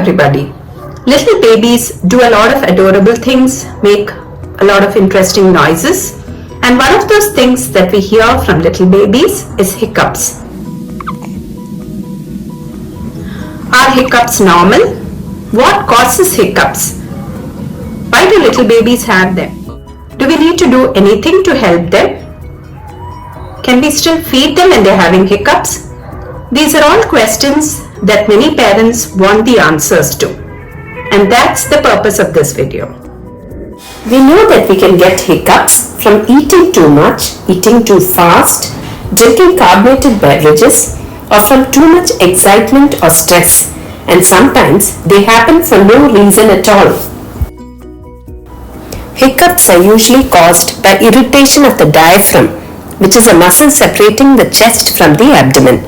everybody. Little babies do a lot of adorable things, make a lot of interesting noises, and one of those things that we hear from little babies is hiccups. Are hiccups normal? What causes hiccups? Why do little babies have them? Do we need to do anything to help them? Can we still feed them when they're having hiccups? These are all questions that many parents want the answers to. And that's the purpose of this video. We know that we can get hiccups from eating too much, eating too fast, drinking carbonated beverages, or from too much excitement or stress, and sometimes they happen for no reason at all. Hiccups are usually caused by irritation of the diaphragm, which is a muscle separating the chest from the abdomen.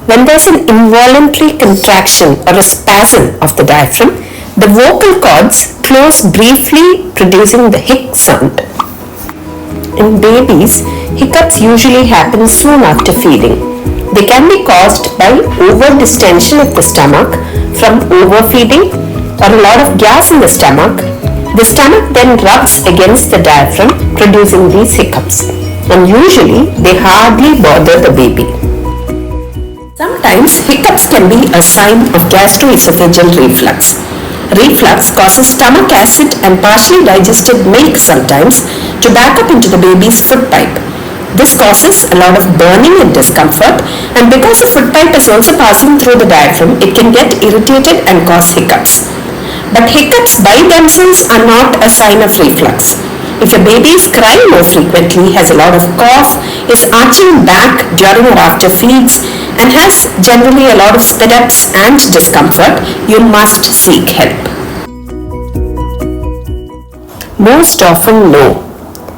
When there is an involuntary contraction or a spasm of the diaphragm, the vocal cords close briefly, producing the hic sound. In babies, hiccups usually happen soon after feeding. They can be caused by over-distension of the stomach from overfeeding or a lot of gas in the stomach. The stomach then rubs against the diaphragm, producing these hiccups, and usually they hardly bother the baby. Sometimes hiccups can be a sign of gastroesophageal reflux. Reflux causes stomach acid and partially digested milk sometimes to back up into the baby's food pipe. This causes a lot of burning and discomfort, and because the food pipe is also passing through the diaphragm, it can get irritated and cause hiccups. But hiccups by themselves are not a sign of reflux. If a baby is crying more frequently, has a lot of cough, is arching back during or after feeds, and has generally a lot of spit-ups and discomfort, you must seek help. Most often no.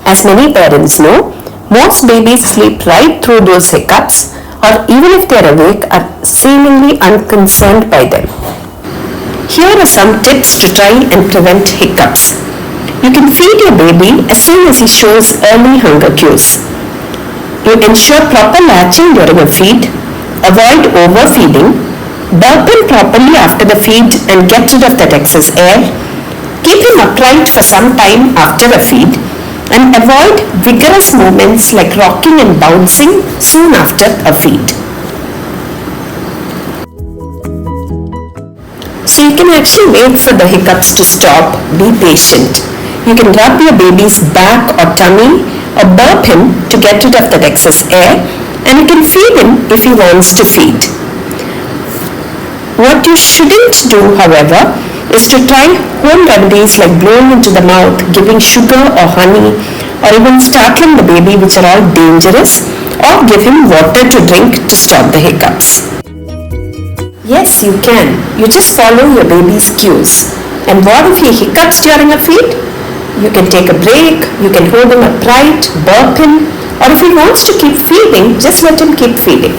As many parents know, most babies sleep right through those hiccups, or even if they are awake, are seemingly unconcerned by them. Here are some tips to try and prevent hiccups. You can feed your baby as soon as he shows early hunger cues. You ensure proper latching during a feed, avoid overfeeding, burp him properly after the feed and get rid of that excess air, keep him upright for some time after a feed, and avoid vigorous movements like rocking and bouncing soon after a feed. So you can actually wait for the hiccups to stop. Be patient. You can rub your baby's back or tummy or burp him to get rid of that excess air, and you can feed him if he wants to feed. What you shouldn't do, however, is to try home remedies like blowing into the mouth, giving sugar or honey, or even startling the baby, which are all dangerous, or give him water to drink to stop the hiccups. Yes, you can. You just follow your baby's cues. And what if he hiccups during a feed? You can take a break, you can hold him upright, burp him, or if he wants to keep feeding, just let him keep feeding.